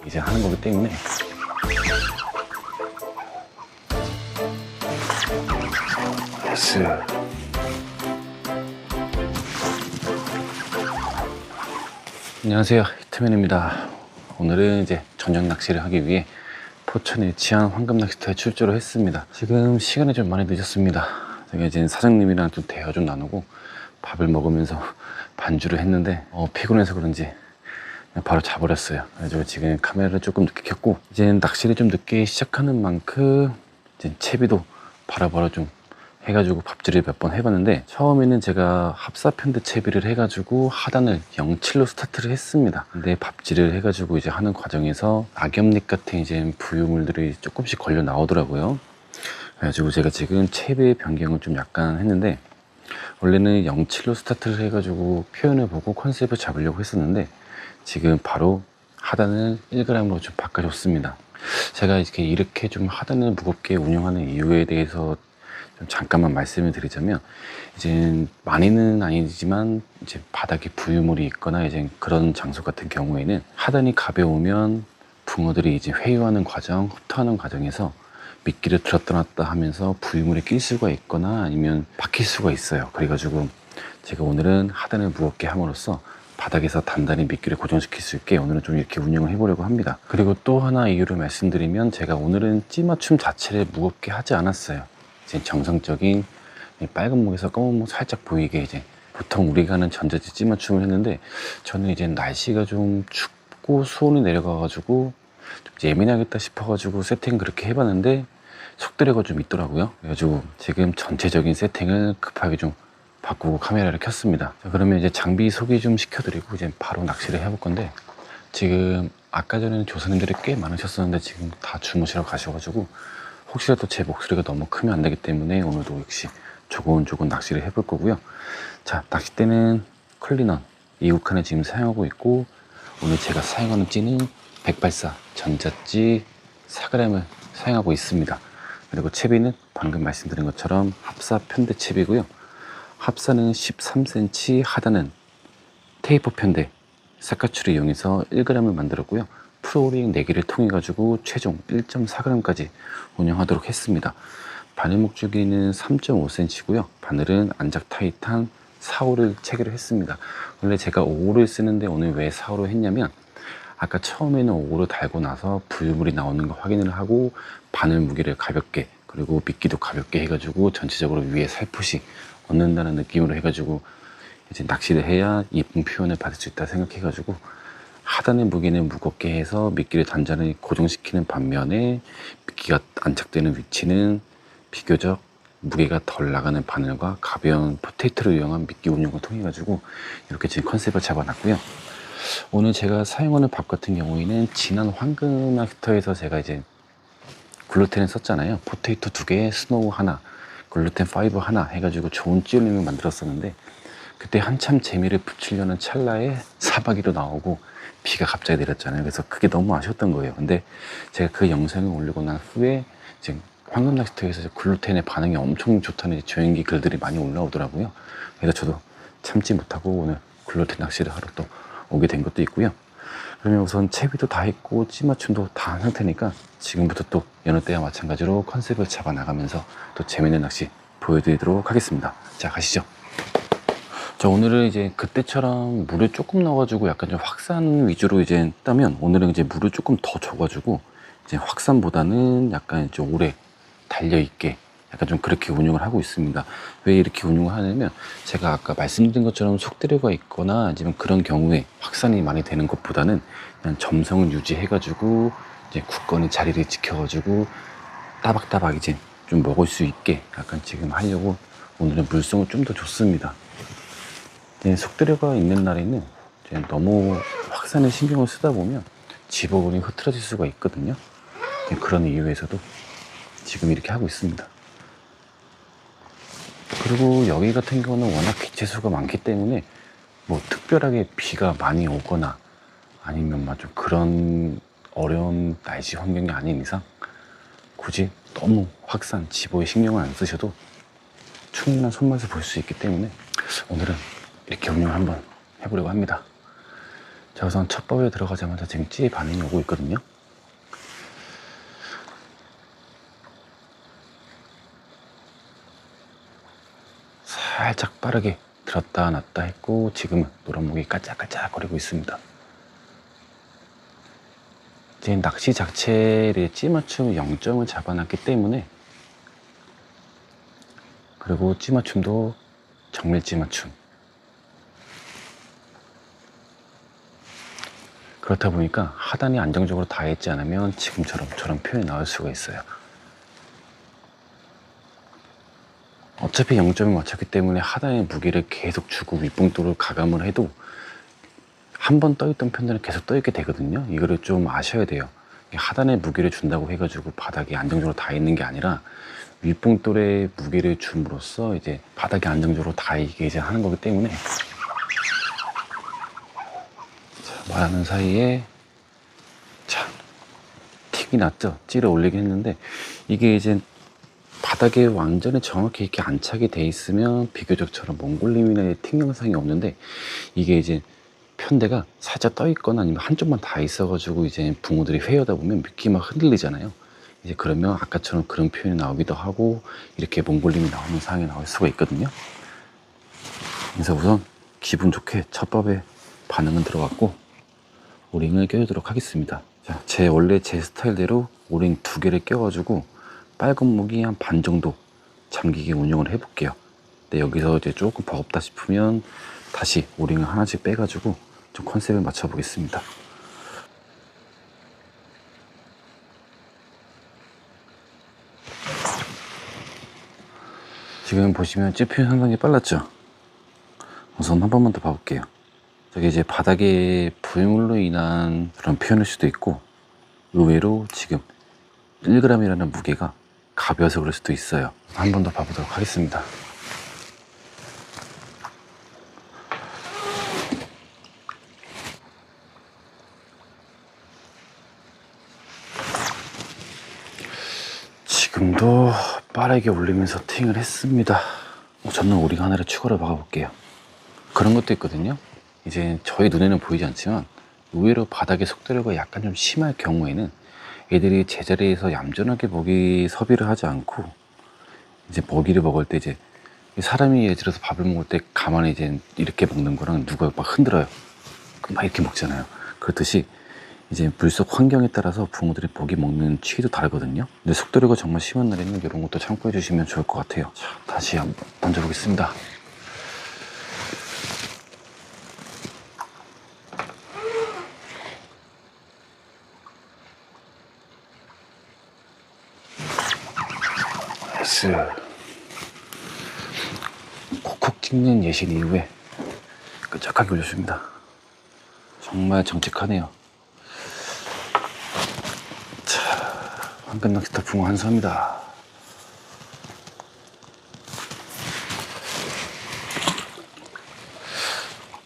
이제 하는 거기 때문에 예스. 안녕하세요, 히트맨입니다. 오늘은 이제 저녁 낚시를 하기 위해 포천의 지안 황금 낚시터에 출조를 했습니다. 지금 시간이 좀 많이 늦었습니다. 제가 이제 사장님이랑 좀 대화 좀 나누고 밥을 먹으면서 반주를 했는데 피곤해서 그런지 바로 자버렸어요. 그래서 지금 카메라를 조금 늦게 켰고, 이제 낚시를 좀 늦게 시작하는 만큼 이제 채비도 바로바로 좀 해가지고 밥질을 몇 번 해봤는데, 처음에는 제가 합사편대 채비를 해가지고 하단을 0.7로 스타트를 했습니다. 근데 밥질을 해가지고 이제 하는 과정에서 낙엽잎 같은 이제 부유물들이 조금씩 걸려 나오더라고요. 그래가지고 제가 지금 채비의 변경을 좀 약간 했는데, 원래는 0.7로 스타트를 해가지고 표현을 보고 컨셉을 잡으려고 했었는데, 지금 바로 하단을 1g으로 좀 바꿔줬습니다. 제가 이렇게 좀 하단을 무겁게 운영하는 이유에 대해서 좀 잠깐만 말씀을 드리자면, 이제 많이는 아니지만 이제 바닥에 부유물이 있거나 이제 그런 장소 같은 경우에는 하단이 가벼우면 붕어들이 이제 회유하는 과정, 흡토하는 과정에서 미끼를 들었다 놨다 하면서 부유물에 낄 수가 있거나 아니면 박힐 수가 있어요. 그래가지고 제가 오늘은 하단을 무겁게 함으로써 바닥에서 단단히 미끼를 고정시킬 수 있게 오늘은 좀 이렇게 운영을 해보려고 합니다. 그리고 또 하나 이유를 말씀드리면, 제가 오늘은 찌맞춤 자체를 무겁게 하지 않았어요. 이제 정상적인 빨간 목에서 검은 목 살짝 보이게, 이제 보통 우리가 하는 전자지 찌맞춤을 했는데, 저는 이제 날씨가 좀 춥고 수온이 내려가가지고 좀 예민하겠다 싶어가지고 세팅 그렇게 해봤는데 속도래가 좀 있더라고요. 그래가지고 지금 전체적인 세팅을 급하게 좀 바꾸고 카메라를 켰습니다. 자, 그러면 이제 장비 소개 좀 시켜드리고 이제 바로 낚시를 해볼 건데, 지금 아까 전에는 조사님들이 꽤 많으셨었는데 지금 다 주무시러 가셔가지고 혹시라도 제 목소리가 너무 크면 안 되기 때문에 오늘도 역시 조곤조곤 낚시를 해볼 거고요. 자, 낚싯대는 클리넌 2국칸에 지금 사용하고 있고, 오늘 제가 사용하는 찌는 184 전자찌 4g을 사용하고 있습니다. 그리고 채비는 방금 말씀드린 것처럼 합사 편대 채비고요. 합사는 13cm, 하단은 테이프 편대 삿갓줄을 이용해서 1g을 만들었고요. 프로링 4개를 통해 가지고 최종 1.4g까지 운영하도록 했습니다. 바늘 목줄기는 3.5cm고요. 바늘은 안작 타이탄 4호를 체결을 했습니다. 원래 제가 5호를 쓰는데 오늘 왜 4호로 했냐면, 아까 처음에는 5호로 달고 나서 부유물이 나오는 거 확인을 하고 바늘 무게를 가볍게, 그리고 미끼도 가볍게 해가지고 전체적으로 위에 살포시 얻는다는 느낌으로 해가지고 이제 낚시를 해야 예쁜 표현을 받을 수 있다 생각해가지고 하단의 무게는 무겁게 해서 미끼를 단단히 고정시키는 반면에 미끼가 안착되는 위치는 비교적 무게가 덜 나가는 바늘과 가벼운 포테이토를 이용한 미끼 운용을 통해 가지고 이렇게 지금 컨셉을 잡아놨고요. 오늘 제가 사용하는 밥 같은 경우에는 지난 황금 낚시터에서 제가 이제 글루텐을 썼잖아요. 포테이토 2개, 스노우 하나, 글루텐 파이버 하나 해가지고 좋은 찌올림을 만들었었는데, 그때 한참 재미를 붙이려는 찰나에 사박이로 나오고 비가 갑자기 내렸잖아요. 그래서 그게 너무 아쉬웠던 거예요. 근데 제가 그 영상을 올리고 난 후에 지금 황금 낚시터에서 글루텐의 반응이 엄청 좋다는 조연기 글들이 많이 올라오더라고요. 그래서 저도 참지 못하고 오늘 글루텐 낚시를 하러 또 오게 된 것도 있고요. 그러면 우선 채비도 다 했고 찌맞춤도 다 한 상태니까 지금부터 또 여느 때와 마찬가지로 컨셉을 잡아 나가면서 또 재밌는 낚시 보여드리도록 하겠습니다. 자, 가시죠. 자, 오늘은 이제 그때처럼 물을 조금 넣어가지고 약간 좀 확산 위주로 이제 따면, 오늘은 이제 물을 조금 더 줘가지고 이제 확산보다는 약간 좀 오래 달려있게 약간 좀 그렇게 운영을 하고 있습니다. 왜 이렇게 운영을 하냐면, 제가 아까 말씀드린 것처럼 속대류가 있거나 아니면 그런 경우에 확산이 많이 되는 것보다는 그냥 점성을 유지해가지고 이제 굳건히 자리를 지켜가지고 따박따박 이제 좀 먹을 수 있게 약간 지금 하려고 오늘은 물성을 좀 더 줬습니다. 속대류가 있는 날에는 이제 너무 확산에 신경을 쓰다 보면 집어버리면 흐트러질 수가 있거든요. 그런 이유에서도 지금 이렇게 하고 있습니다. 그리고 여기 같은 경우는 워낙 개체수가 많기 때문에 뭐 특별하게 비가 많이 오거나 아니면 막 좀 그런 어려운 날씨 환경이 아닌 이상 굳이 너무 확산, 집어에 신경을 안 쓰셔도 충분한 손맛을 볼 수 있기 때문에 오늘은 이렇게 운영을 한번 해보려고 합니다. 자, 우선 첫 번에 들어가자마자 지금 찌 반응이 오고 있거든요. 살짝 빠르게 들었다 놨다 했고 지금은 노란목이 깔짝깔짝거리고 있습니다. 이제 낚시 자체를 찌맞춤 0점을 잡아놨기 때문에, 그리고 찌맞춤도 정밀 찌맞춤, 그렇다 보니까 하단이 안정적으로 닿아 있지 않으면 지금처럼 저런 표현이 나올 수가 있어요. 어차피 0점을 맞췄기 때문에 하단의 무게를 계속 주고 윗봉도를 가감을 해도 한 번 떠있던 편들은 계속 떠있게 되거든요. 이거를 좀 아셔야 돼요. 하단에 무게를 준다고 해가지고 바닥이 안정적으로 닿아 있는 게 아니라 윗봉돌에 무게를 줌으로써 이제 바닥이 안정적으로 닿이게 이제 하는 거기 때문에, 자, 말하는 사이에 자, 틱이 났죠. 찌를 올리긴 했는데 이게 이제 바닥에 완전히 정확히 이렇게 안착이 돼 있으면 비교적 저런 몽골림이나 틱 영상이 없는데, 이게 이제 편대가 살짝 떠 있거나 아니면 한쪽만 다 있어 가지고 이제 붕어들이 회하다 보면 미끼 막 흔들리잖아요. 이제 그러면 아까처럼 그런 표현이 나오기도 하고 이렇게 몽골림이 나오는 상황이 나올 수가 있거든요. 그래서 우선 기분 좋게 첫 밥에 반응은 들어갔고 오링을 껴주도록 하겠습니다. 자, 원래 제 스타일대로 오링 2개를 껴가지고 빨간 목이 한 반 정도 잠기게 운영을 해볼게요. 근데 여기서 이제 조금 버겁다 싶으면 다시 오링을 하나씩 빼가지고 좀 컨셉을 맞춰 보겠습니다. 지금 보시면 찌표현 상당히 빨랐죠? 우선 한 번만 더 봐볼게요. 저게 이제 바닥에 부유물로 인한 그런 표현일 수도 있고, 의외로 지금 1g이라는 무게가 가벼워서 그럴 수도 있어요. 한 번 더 봐보도록 하겠습니다. 지금도 빠르게 올리면서 팅을 했습니다. 저는 오링 하나를 추가로 박아볼게요. 그런 것도 있거든요. 이제 저희 눈에는 보이지 않지만 의외로 바닥의 속도류가 약간 좀 심할 경우에는 애들이 제자리에서 얌전하게 먹이 섭취를 하지 않고 이제 먹이를 먹을 때 이제 사람이 예를 들어서 밥을 먹을 때 가만히 이제 이렇게 먹는 거랑 누가 막 흔들어요. 막 이렇게 먹잖아요. 그렇듯이 이제 물속 환경에 따라서 붕어들이 먹이 먹는 취도 다르거든요. 근데 속도류가 정말 심한 날에는 이런 것도 참고해 주시면 좋을 것 같아요. 자, 다시 한번 던져보겠습니다. 나이스. 콕콕 찍는 예신 이후에 끈적하게 올려줍니다. 정말 정직하네요. 황금 낚시터 붕어 한수합니다.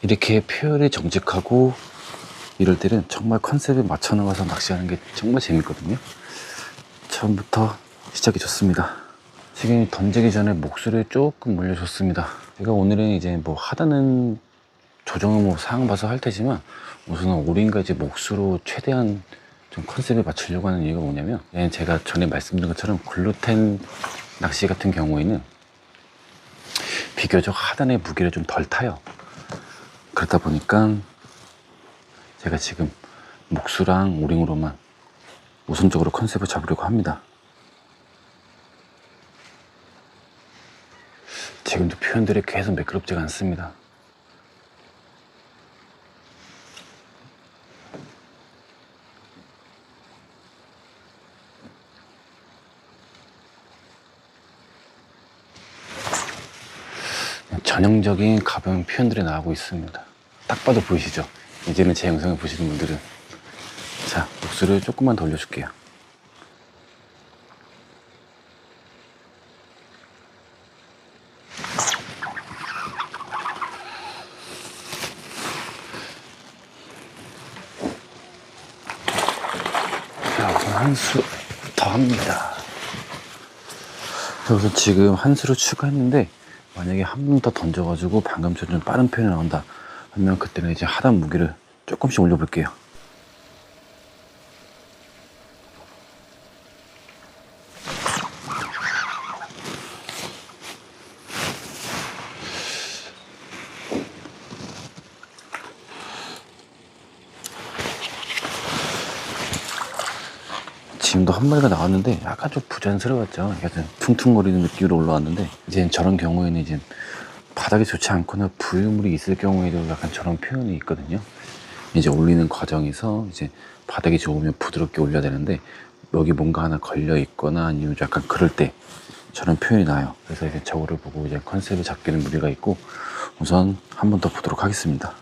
이렇게 표현이 정직하고 이럴 때는 정말 컨셉에 맞춰 나가서 낚시하는 게 정말 재밌거든요. 처음부터 시작이 좋습니다. 지금 던지기 전에 목수를 조금 물려줬습니다. 제가 오늘은 이제 뭐 하단은 조정을 뭐 상황 봐서 할 테지만 우선은 오링과 이제 목수로 최대한 좀 컨셉에 맞추려고 하는 이유가 뭐냐면, 제가 전에 말씀드린 것처럼 글루텐 낚시 같은 경우에는 비교적 하단의 무게를 좀 덜 타요. 그러다 보니까 제가 지금 목수랑 오링으로만 우선적으로 컨셉을 잡으려고 합니다. 지금도 표현들이 계속 매끄럽지가 않습니다. 전형적인 가벼운 표현들이 나오고 있습니다. 딱 봐도 보이시죠? 이제는 제 영상을 보시는 분들은. 자, 목수를 조금만 더 올려줄게요. 자, 우선 한 수 더 합니다. 그래서 지금 한 수를 추가했는데, 만약에 한 번 더 던져가지고 방금처럼 좀 빠른 표현이 나온다 하면 그때는 이제 하단 무게를 조금씩 올려볼게요. 지금도 한 마리가 나왔는데 약간 좀 부자연스러웠죠. 약간 퉁퉁거리는 느낌으로 올라왔는데, 이제 저런 경우에는 이제 바닥이 좋지 않거나 부유물이 있을 경우에도 약간 저런 표현이 있거든요. 이제 올리는 과정에서 이제 바닥이 좋으면 부드럽게 올려야 되는데, 여기 뭔가 하나 걸려 있거나 아니면 약간 그럴 때 저런 표현이 나요. 그래서 이제 저거를 보고 이제 컨셉을 잡기는 무리가 있고, 우선 한 번 더 보도록 하겠습니다.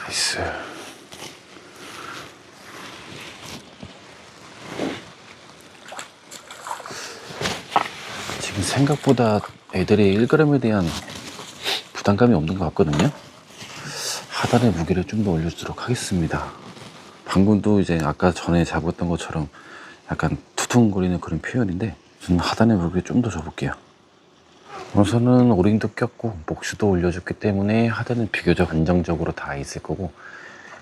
나이스. 지금 생각보다 애들이 1g에 대한 부담감이 없는 것 같거든요. 하단의 무게를 좀 더 올려주도록 하겠습니다. 방금도 이제 아까 전에 잡았던 것처럼 약간 투퉁거리는 그런 표현인데, 저는 하단의 무게를 좀 더 줘볼게요. 우선은 오링도 꼈고 목수도 올려줬기 때문에 하단은 비교적 안정적으로 다 있을 거고,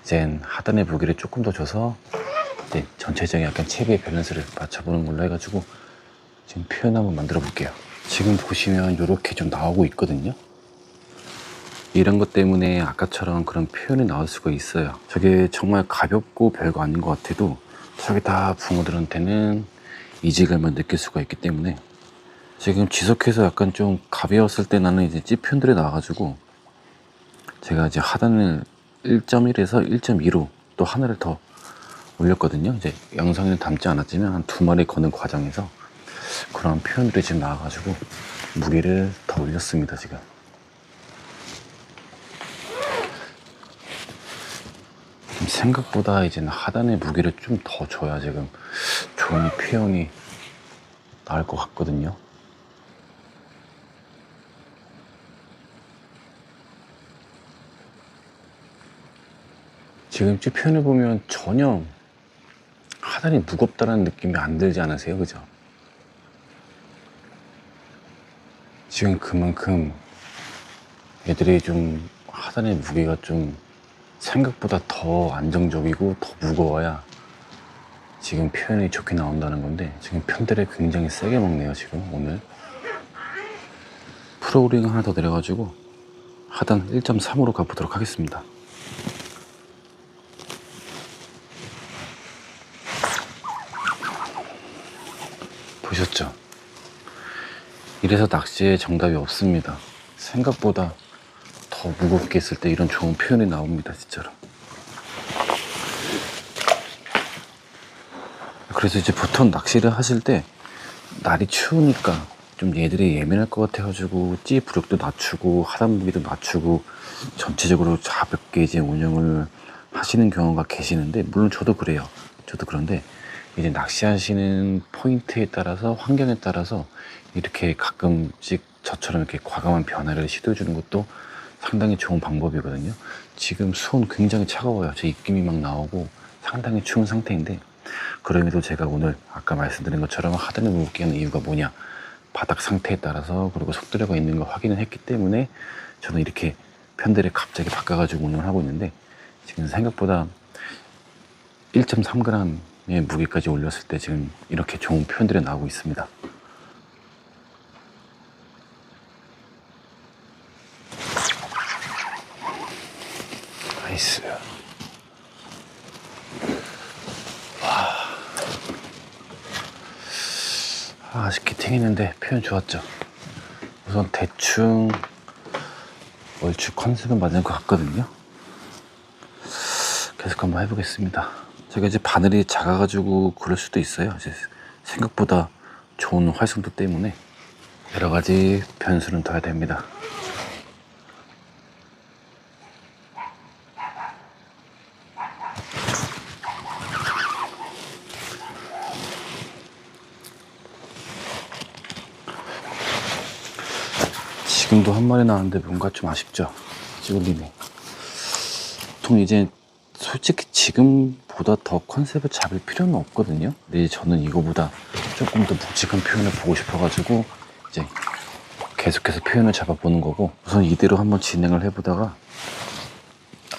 이젠 하단의 무게를 조금 더 줘서 이제 전체적인 약간 체비의 밸런스를 맞춰보는 걸로 해가지고 지금 표현 한번 만들어 볼게요. 지금 보시면 이렇게 좀 나오고 있거든요. 이런 것 때문에 아까처럼 그런 표현이 나올 수가 있어요. 저게 정말 가볍고 별거 아닌 것 같아도 저게 다 붕어들한테는 이질감을 느낄 수가 있기 때문에, 지금 지속해서 약간 좀 가벼웠을 때 나는 이제 찌 표현들이 나와가지고 제가 이제 하단을 1.1에서 1.2로 또 하나를 더 올렸거든요. 이제 영상에는 담지 않았지만 한 2마리 거는 과정에서 그런 표현들이 지금 나와가지고 무게를 더 올렸습니다. 지금 생각보다 이제는 하단의 무게를 좀 더 줘야 지금 좋은 표현이 나올 것 같거든요. 지금 찌 표현을 보면 전혀 하단이 무겁다는 느낌이 안 들지 않으세요? 그죠? 지금 그만큼 애들이 좀 하단의 무게가 좀 생각보다 더 안정적이고 더 무거워야 지금 표현이 좋게 나온다는 건데, 지금 편들을 굉장히 세게 먹네요. 지금 오늘 프로그램 하나 더 내려가지고 하단 1.3으로 가보도록 하겠습니다. 보셨죠? 이래서 낚시에 정답이 없습니다. 생각보다 더 무겁게 했을 때 이런 좋은 표현이 나옵니다. 진짜로. 그래서 이제 보통 낚시를 하실 때 날이 추우니까 좀 얘들이 예민할 것 같아가지고 찌 부력도 낮추고 하단 무게도 낮추고 전체적으로 가볍게 이제 운영을 하시는 경우가 계시는데, 물론 저도 그래요. 저도 그런데 이제 낚시하시는 포인트에 따라서, 환경에 따라서 이렇게 가끔씩 저처럼 이렇게 과감한 변화를 시도해 주는 것도 상당히 좋은 방법이거든요. 지금 수온 굉장히 차가워요. 제 입김이 막 나오고 상당히 추운 상태인데, 그럼에도 제가 오늘 아까 말씀드린 것처럼 하단을 무겁게 하는 이유가 뭐냐, 바닥 상태에 따라서 그리고 속도려가 있는 거 확인을 했기 때문에 저는 이렇게 편대를 갑자기 바꿔가지고 운영을 하고 있는데, 지금 생각보다 1.3g의 무게까지 올렸을 때 지금 이렇게 좋은 표현들이 나오고 있습니다. 나이스. 아쉽게 팅했는데 표현 좋았죠. 우선 대충 얼추 컨셉은 맞는 것 같거든요. 계속 한번 해보겠습니다. 제가 이제 바늘이 작아가지고 그럴 수도 있어요. 이제 생각보다 좋은 활성도 때문에 여러 가지 변수는 둬야 됩니다. 지금도 한 마리 나왔는데 뭔가 좀 아쉽죠? 찌글림이. 보통 이제 솔직히 지금보다 더 컨셉을 잡을 필요는 없거든요. 근데 저는 이거보다 조금 더 묵직한 표현을 보고 싶어가지고 이제 계속해서 표현을 잡아보는 거고, 우선 이대로 한번 진행을 해보다가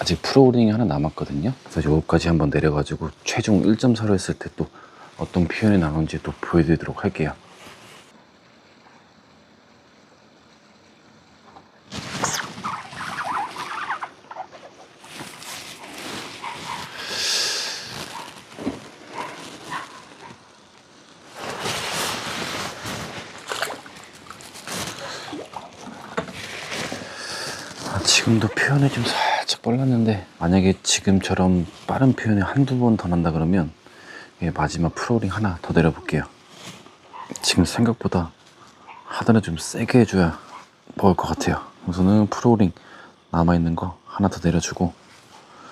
아직 프로그램이 하나 남았거든요. 그래서 요거까지 한번 내려가지고 최종 1.4로 했을 때 또 어떤 표현이 나오는지 또 보여드리도록 할게요. 지금도 표현이 좀 살짝 빨랐는데, 만약에 지금처럼 빠른 표현이 한두 번 더 난다 그러면 마지막 프로그램 하나 더 내려볼게요. 지금 생각보다 하단을 좀 세게 해줘야 먹을 것 같아요. 우선은 프로그램 남아있는 거 하나 더 내려주고,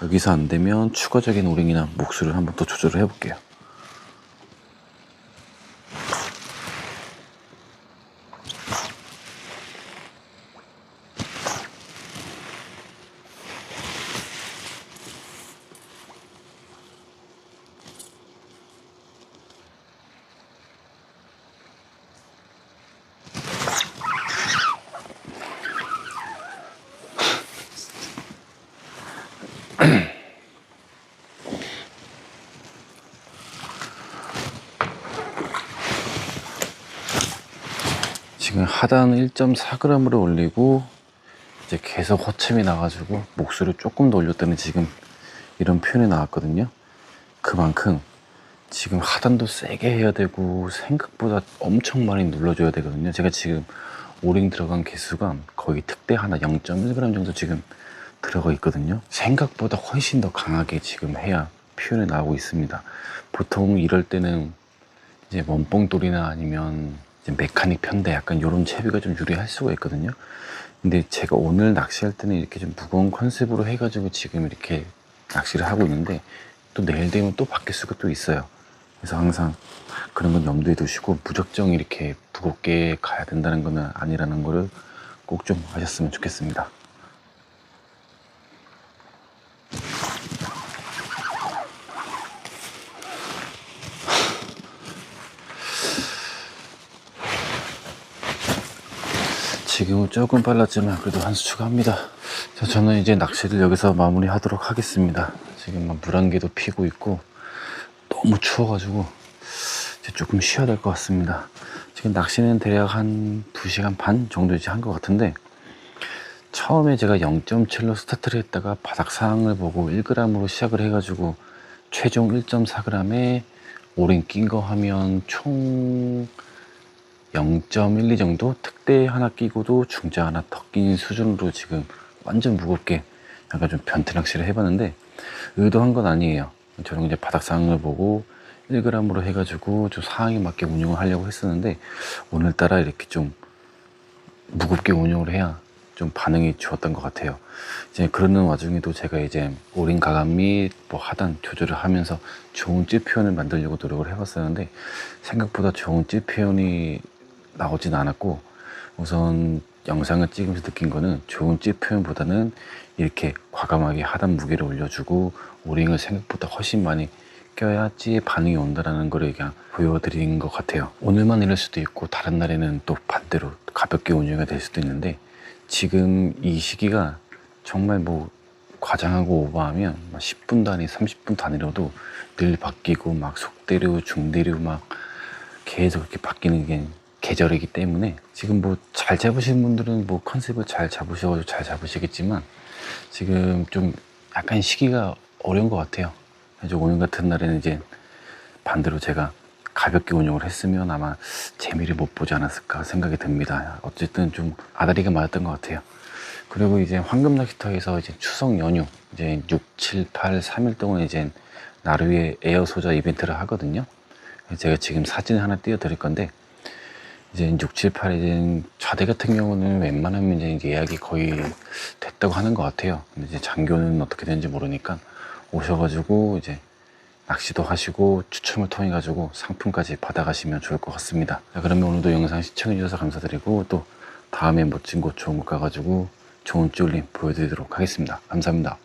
여기서 안 되면 추가적인 오링이나 목수를 한번 더 조절을 해볼게요. 지금 하단 1.4g으로 올리고 이제 계속 허침이 나가지고 목수를 조금 더 올렸더니 지금 이런 표현이 나왔거든요. 그만큼 지금 하단도 세게 해야 되고 생각보다 엄청 많이 눌러줘야 되거든요. 제가 지금 오링 들어간 개수가 거의 특대 하나 0.1g 정도 지금 들어가 있거든요. 생각보다 훨씬 더 강하게 지금 해야 표현이 나오고 있습니다. 보통 이럴 때는 이제 원뽕돌이나 아니면 이제 메카닉 편대 약간 이런 채비가 좀 유리할 수가 있거든요. 근데 제가 오늘 낚시할 때는 이렇게 좀 무거운 컨셉으로 해가지고 지금 이렇게 낚시를 하고 있는데, 또 내일 되면 또 바뀔 수가 또 있어요. 그래서 항상 그런 건 염두에 두시고 무작정 이렇게 무겁게 가야 된다는 거는 아니라는 거를 꼭 좀 아셨으면 좋겠습니다. 지금은 조금 빨랐지만 그래도 한 수 추가합니다. 자, 저는 이제 낚시를 여기서 마무리 하도록 하겠습니다. 지금 물안개도 피고 있고 너무 추워가지고 이제 조금 쉬어야 될 것 같습니다. 지금 낚시는 대략 한 2시간 반 정도 이제 한 것 같은데, 처음에 제가 0.7로 스타트를 했다가 바닥 상황을 보고 1g으로 시작을 해가지고 최종 1.4g에 오링 낀 거 하면 총 0.12 정도, 특대 하나 끼고도 중자 하나 더 낀 수준으로 지금 완전 무겁게 약간 좀 변태 낚시를 해봤는데, 의도한 건 아니에요. 저는 이제 바닥 상황을 보고 1g으로 해가지고 좀 상황에 맞게 운영을 하려고 했었는데, 오늘따라 이렇게 좀 무겁게 운영을 해야 좀 반응이 좋았던 것 같아요. 이제 그러는 와중에도 제가 이제 오링 가감 및 뭐 하단 조절을 하면서 좋은 찌 표현을 만들려고 노력을 해봤었는데, 생각보다 좋은 찌 표현이 나오진 않았고, 우선 영상을 찍으면서 느낀 거는 좋은 찌 표현보다는 이렇게 과감하게 하단 무게를 올려주고 오링을 생각보다 훨씬 많이 껴야 찌에 반응이 온다는 걸 그냥 보여드린 것 같아요. 오늘만 이럴 수도 있고 다른 날에는 또 반대로 가볍게 운영이 될 수도 있는데, 지금 이 시기가 정말 뭐 과장하고 오버하면 10분 단위, 30분 단위로도 늘 바뀌고 막 속대류, 중대류 막 계속 이렇게 바뀌는 게 계절이기 때문에, 지금 뭐 잘 잡으시는 분들은 뭐 컨셉을 잘 잡으셔가지고 잘 잡으시겠지만, 지금 좀 약간 시기가 어려운 것 같아요. 그래서 오늘 같은 날에는 이제 반대로 제가 가볍게 운영을 했으면 아마 재미를 못 보지 않았을까 생각이 듭니다. 어쨌든 좀 아다리가 맞았던 것 같아요. 그리고 이제 황금 낚시터에서 이제 추석 연휴 이제 6, 7, 8, 3일 동안 이제 나루에 에어 소자 이벤트를 하거든요. 제가 지금 사진 하나 띄워드릴 건데, 이제 6, 7, 8 이제 좌대 같은 경우는 웬만하면 이제 예약이 거의 됐다고 하는 것 같아요. 근데 이제 장교는 어떻게 되는지 모르니까 오셔가지고 이제 낚시도 하시고 추첨을 통해 가지고 상품까지 받아가시면 좋을 것 같습니다. 자, 그러면 오늘도 영상 시청해 주셔서 감사드리고, 또 다음에 멋진 곳 좋은 곳 가가지고 좋은 쫄림 보여드리도록 하겠습니다. 감사합니다.